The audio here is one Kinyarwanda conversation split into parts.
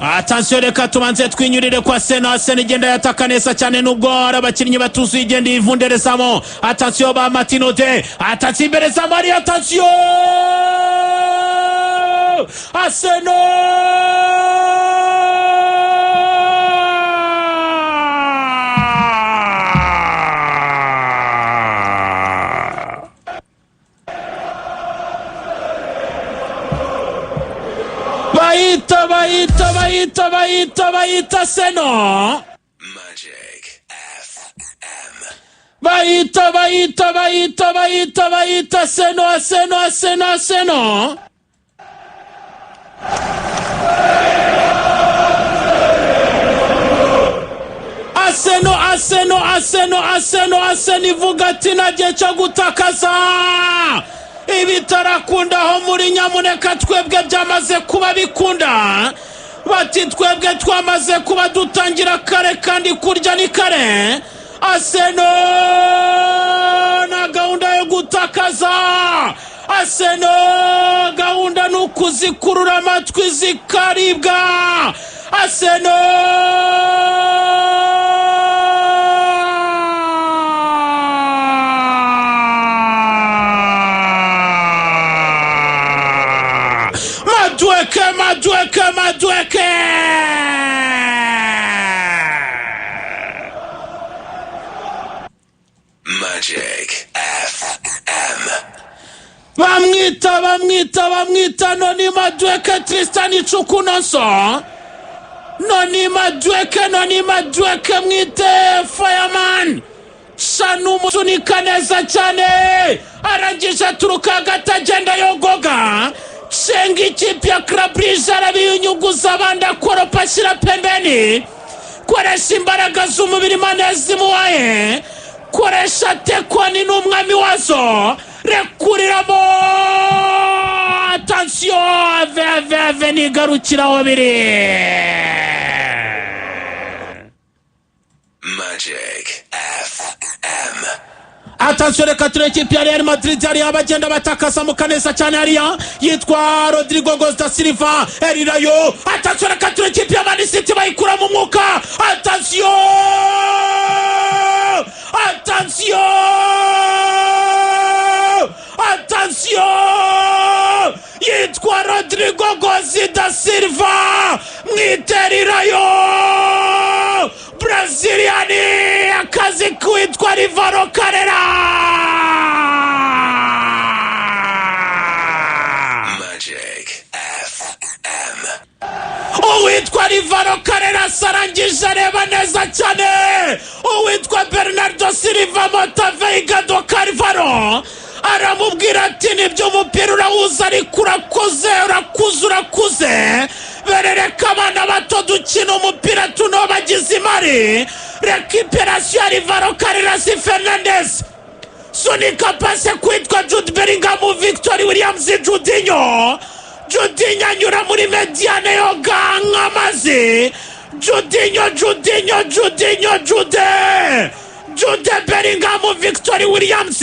Attention reka tubanze twinyurire kwa Sena igenda yataka neza cyane nubwo abakinnyi batuzuye igenda ivunderezamo. Attention ba Matinote atatsi imbere za Mari. Attention Aseno baita Seno Magic FM. Baita Seno Aseno ivuga ati nagiye cyo gutakaza ibitarakunda ho muri nyamuneka twebwe byamaze kuba bikunda. Bati twebwe twamaze kuba dutangira kare kandi kurya ni kare. Aseno na gahunda yo gutakaza. Aseno gahunda nukuzikurura amatwi zikaribwa. Aseno Madueke Magic FM. Bamwita noni Madueke Tristan Ichukunonso. Noni Madueke mwite Fireman. Shanu musunika neza cyane. Arangije turuka gatagenda yogoga. Shengi chipya Krabrija arabiyunyuguza banda koropa shira pembeni. Koresha imbaraga z'umubiri manezi muwaye. Koresha tekoni n'umwami wazo. Rekuriramo. Attention ave nigarukiraho biri. Magic FM. Attention reka tureke ikipe ya Real Madrid yari abagenda batakasa mu kaneza cyane hariya yitwa Rodrigo da Silva erirayo. Attention reka tureke ikipe ya Man City bayikura mu mwuka. Attention yitwa Rodrigo da Silva mwiterirayo Braziliani akazi kwitwa Rivaro Carrera. Magic FM. Uwitwa Rivaro Carrera sarangije areba neza cyane. Uwitwa Bernardo Silva Montaveiga do Carvalho aramubwira ati nibyo umupira urawuza ariko urakuze. Berereka abana bato dukina umupira tunobagize imari. Recuperation ya Rivaro Carrera si Fernandez. Sunika pase kwitwa Jude Bellingham. Victor Williams Judinho anyura muri mediane yoga nk'amazi. Jude Bellingham Victor Williams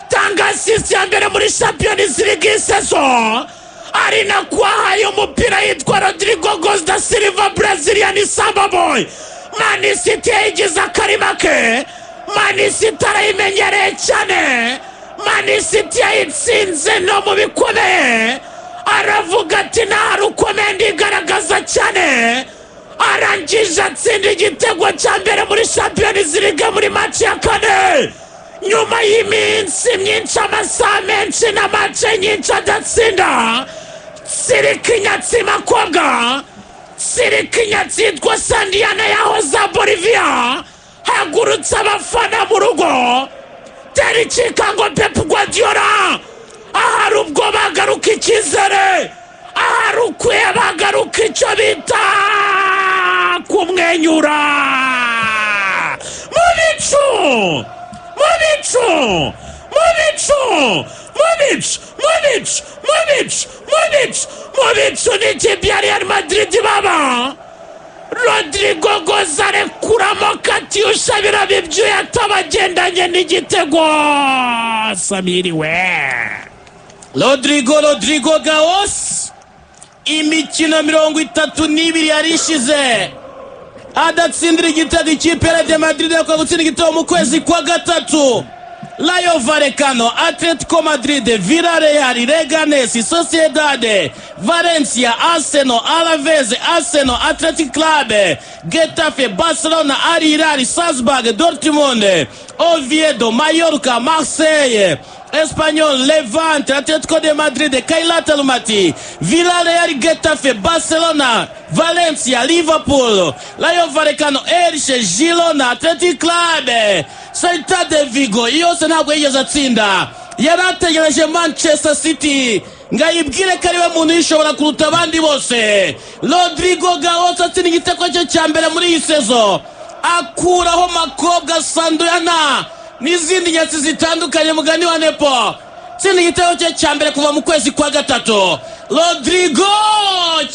tanga assist ya mbere muri Champions League season. Arina kwahaye umupira yitwa Rodrigo da Silva Brazilian Samba Boy. Man City yagize akarimake. Man City arayimenyereye cyane. Man City yayitsinze no mu bikomeye. Aravuga ati nta rukomende igaragaza cyane. Arangije atsinda igitego cya mbere muri Champions League muri match ya kane. Nyuma y'iminsi myinshi amasaha menshi na match nyinshi adatsinda. Sirikinyatsi makobwa. Sirikinyatsi yitwa Sandiana yahoze Bolivia. Hagurutse abafana mu rugo. Tericika ngo Pep Guardiola. Ahari ubwo bagaruka icyizere. Ahari ukwiye bagaruka icyo bita kumwenyura. Mubicu ni ikipe ya Real Madrid baba. Rodrigo arekuramo Katyusha biraba ibyuya atabagendanye n'igitego. Samiri we Rodrigo Gaos imikino 32 yarishize adatsindira igitego ikipe ya Madrid yo gutsinda igitego mu kwezi kwa gatatu. Rayo Vallecano, Atletico Madrid, Villarreal, Leganés, Sociedad, Valencia, Arsenal, Alaves, Arsenal, Athletic Club, Getafe, Barcelona, Al Hilal, Salzburg, Dortmund, Oviedo, Mallorca, Marseille, Espanyol, Levante, Atletico de Madrid, Kailat Almaty, Villarreal, Getafe, Barcelona, Valencia, Liverpool, Rayo Vallecano, Elche, Girona, Athletic Club, Celta de Vigo. Yose ntabwo yigeze atsinda. Yarategereje Manchester City ngayibwire ko ariwe muntu yishobora kuruta abandi bose. Rodrigo Gaota atsinda igitego cye cya mbere muri iyi sezo, akuraho Makobwa Sanduyana n'izindi nyatsi zitandukanye. Mugani wa Nepo tsinda igitego cye cya mbere kuva mu kwezi kwa gatatu. Rodrigo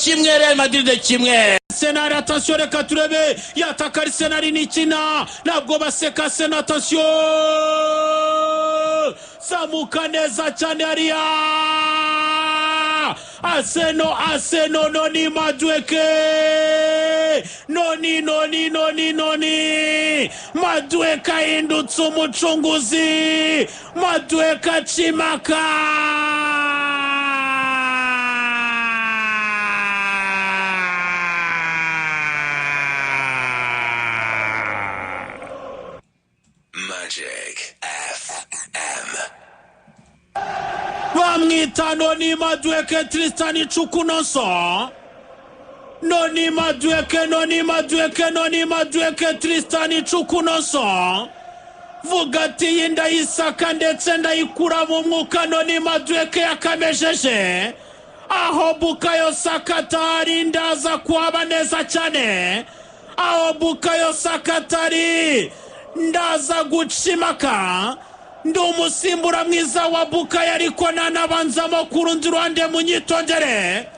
kimwe, Real Madrid kimwe. Senari, attention, reka turebe yataka Arsenal nikina nabwo baseka Senari. Attention, samuka neza cyane hariya Arsenal noni Madueke noni Madueke ahindutse umucunguzi. Madueke Chimaka Magic FM. bamwita noni Madueke Tristan Chukunonso. Noni Madueke Tristan Chukunonso. Vuga ati yinda yisaka ndetse ndayikura mu mwuka. Noni Madueke yakamejeje aho Bukayo Sakatari ndaza kuaba neza cyane. Aho Bukayo Sakatari ndaza gucimaka. Ndi umusimbura mwiza wa Bukayo ariko nanabanzamo ku rundi ruhande munyitondere.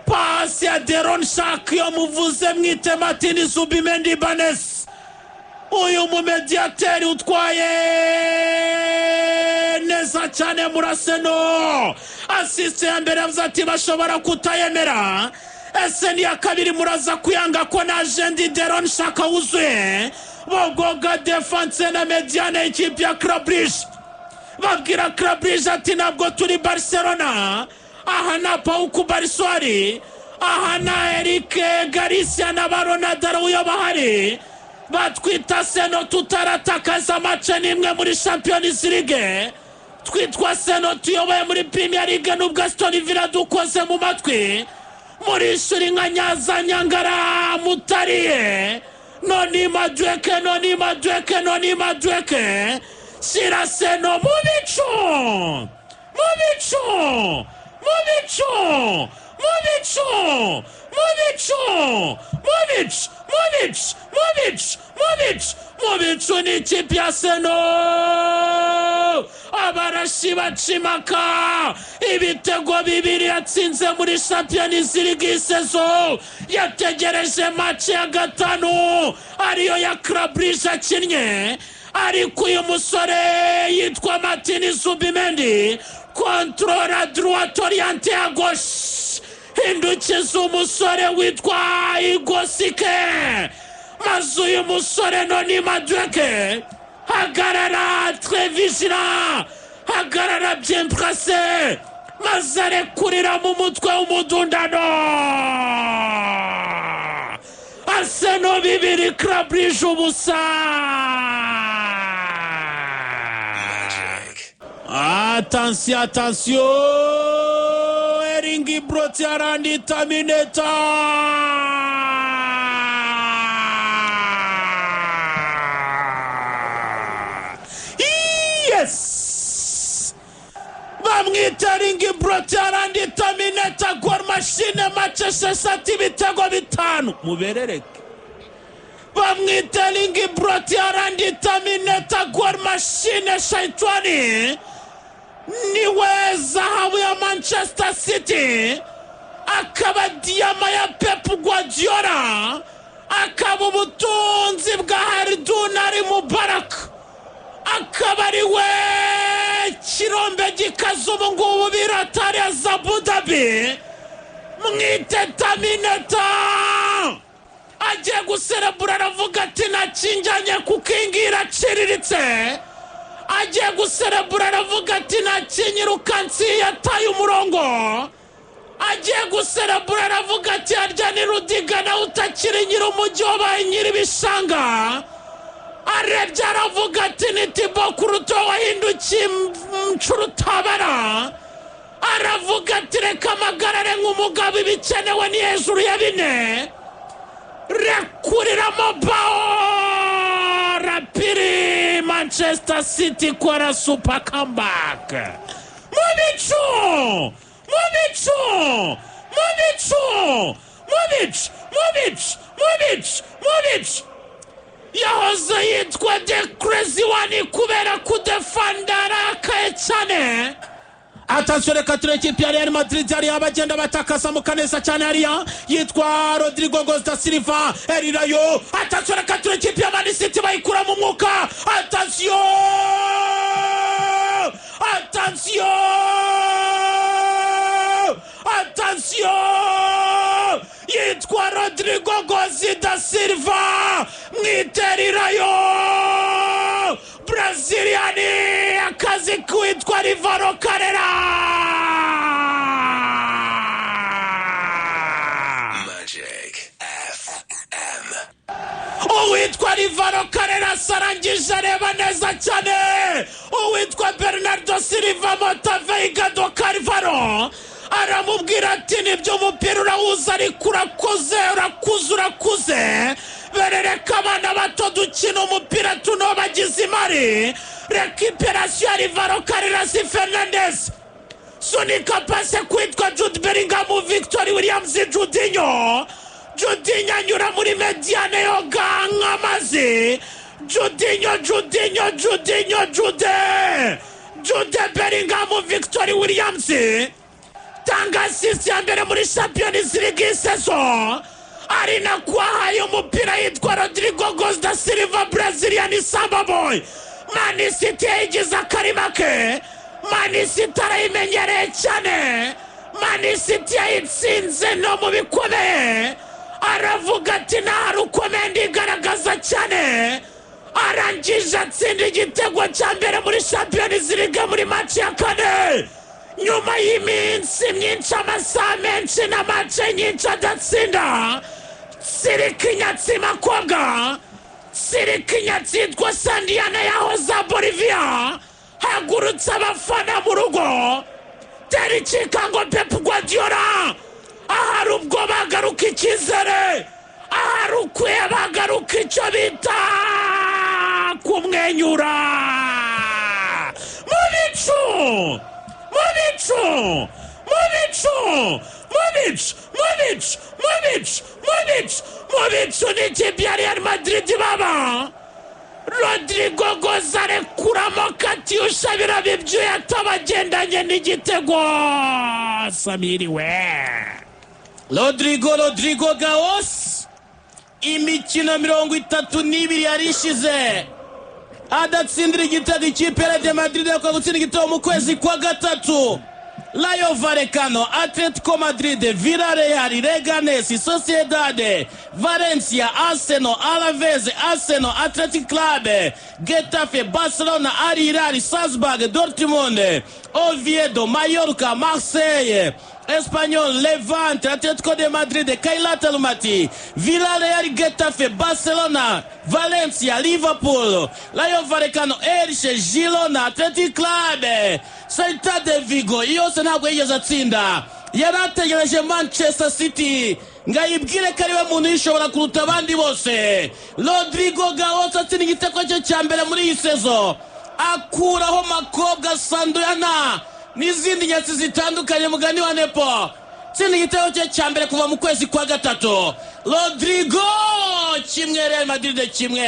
Pasi ya Deron Shak yo muvuze mwite Martin Zubimendi Banes. Uyu mumediateri utwaye neza cyane muraseno. Asiste ya mbere avuze ati bashobora kutayemera. Ese ni ya kabiri muraza kuyanga ko na ajendi Deron Shak wuzuye. Bogoga defense na mediane ikipe ya Club Brugge. Babwira Club Brugge ati nabwo turi Barcelona. Aha na Pauku Bariswari, aha na Eric Garcia na Baronadaro uyo bahari. Batwita Seno tutaratakaza mace nimwe muri Champions League. Twitwa Seno tuyoboye muri Premier League n'ubwo Aston Villa dukoze mu matwi. Muri shuri nka Nyaza Nyangara mutariye. Noni Madueke Sira Seno Mubicu ni ikipe ya Seno. Abarashi bacimaka ibitego 2 yatsinze muri Champions League sezo. Yategereje match ya gatanu ariyo ya Club Brugge akinnye, ariko uyu musore yitwa Martin Zubimendi contrôle à droite orienté à gauche. Hindukiza umusore witwa Igosike. Maze uyu musore Noni Madueke hagarara très vigilant, hagarara bien placé, maze arekurira mu mutwe w'umudundano. Arsenal 2 Club Brugge ubusa. Attention, Eringi Broti arandi termineta. Yes! Bamwita Eringi Broti arandi termineta. Gor machine Manchester City ibitego 5 muberereke. Bamwita Eringi Broti arandi termineta. Gor machine shaitani niwe zahabu ya Manchester City, akaba diyama ya Pep Guardiola, akaba ubutunzi bwa Haridunari Mubarak, akaba ariwe kirombe gikaze ubu ngubu biratari ya Abu Dhabi. mwitetamineta agiye guserebura aravuga ati nakinjanye kukingira aciriritse agiye guserebura aravuga ati nakinyirukansi yataye umurongo agiye guserebura aravuga ati harya ni Rudiga nawe utakiri nyir'umujyi wabaye nyir'ibishanga arebye aravuga ati ni Tibo Kuruto wahindukiye Ncurutabara aravuga ati reka amagarare nk'umugabo ibikenewe ni hejuru ya bine rekuriramo bao rapiri Manchester City kora super comeback Mubicu yahoze yitwa The Crazy One kubera kudefandara akaye cyane Attention reka tureke ikipe ya Real Madrid hariya abagenda batakazamuka neza cyane hariya yitwa Rodrigo da Silva erirayo attention reka tureke ikipe ya Man City bayikura mu mwuka attention yitwa Rodrigo da Silva mwiterirayo Braziliani akazi kwitwa Rivaro Carrera magicfm uwitwa Rivaro Carrera sarangije areba neza cyane uwitwa Bernardo Silva Montaveiga do Carvalho aramubwira ati nibyo umupira urawuza ariko urakuze berereka abana bato dukina umupira tunobagize imari recuperation ya Rivaro Carrera si Fernandes sunika pase kwitwa Jude Bellingham Victory Williams Judinho anyura muri mediane yoga nk'amazi Jude Bellingham Victory Williams tanga assist ya mbere muri Champions League season arina kwahaye umupira yitwa Rodrigo da Silva Brazilian Samba Boy Man City yagize akarima ke Man City arayimenyereye cyane Man City yayitsinze no mu bikomeye aravuga ati nahari ukomeye ndigaragaza cyane arangije atsinda igitego cya mbere muri Champions League muri match ya kane nyuma y'iminsi myinshi amasaha menshi na match nyinshi adatsinda Sirikinyatsi makobwa Sirikinyatsi yitwa Sandiana yahoze Bolivia hagurutse abafana mu rugo tericika ngo Pep Guardiola ahari ubwo bagaruka icyizere ahari ukwiye bagaruka icyo bita kumwenyura Mubicu ni ikipe ya Real Madrid baba Rodrigo arekuramo Katyusha biraba ibyo yatabagendanye n'igitego Samiriwe Rodrigo Gaos imikino 32 yarishize adatsindira igitego ikipe ya Real Madrid yo gutsinda igitego mu kwezi kwa gatatu Rayo Vallecano, Atletico Madrid, Villarreal, Leganés, Sociedad, Valencia, Arsenal, Alaves, Arsenal, Athletic Club, Getafe, Barcelona, Al Hilal, Salzburg, Dortmund, Oviedo, Mallorca, Marseille, Espanyol, Levante, Atletico de Madrid, Kailat Almaty, Villarreal, Getafe, Barcelona, Valencia, Liverpool, Rayo Vallecano, Elche, Girona, Athletic Club, Celta de Vigo, yose ntabwo yigeze atsinda yarategereje Manchester City ngayibwire ko ariwe muntu yishobora kuruta abandi bose Rodrigo Gaos atsinda igitego cye cya mbere muri iyi sezo akuraho makobwa Sandoyana n'izindi nyatsi zitandukanye mugani wa Nepo tsinda igitego cye cya mbere kuva mu kwezi kwa gatatu Rodrigo kimwe Real Madrid kimwe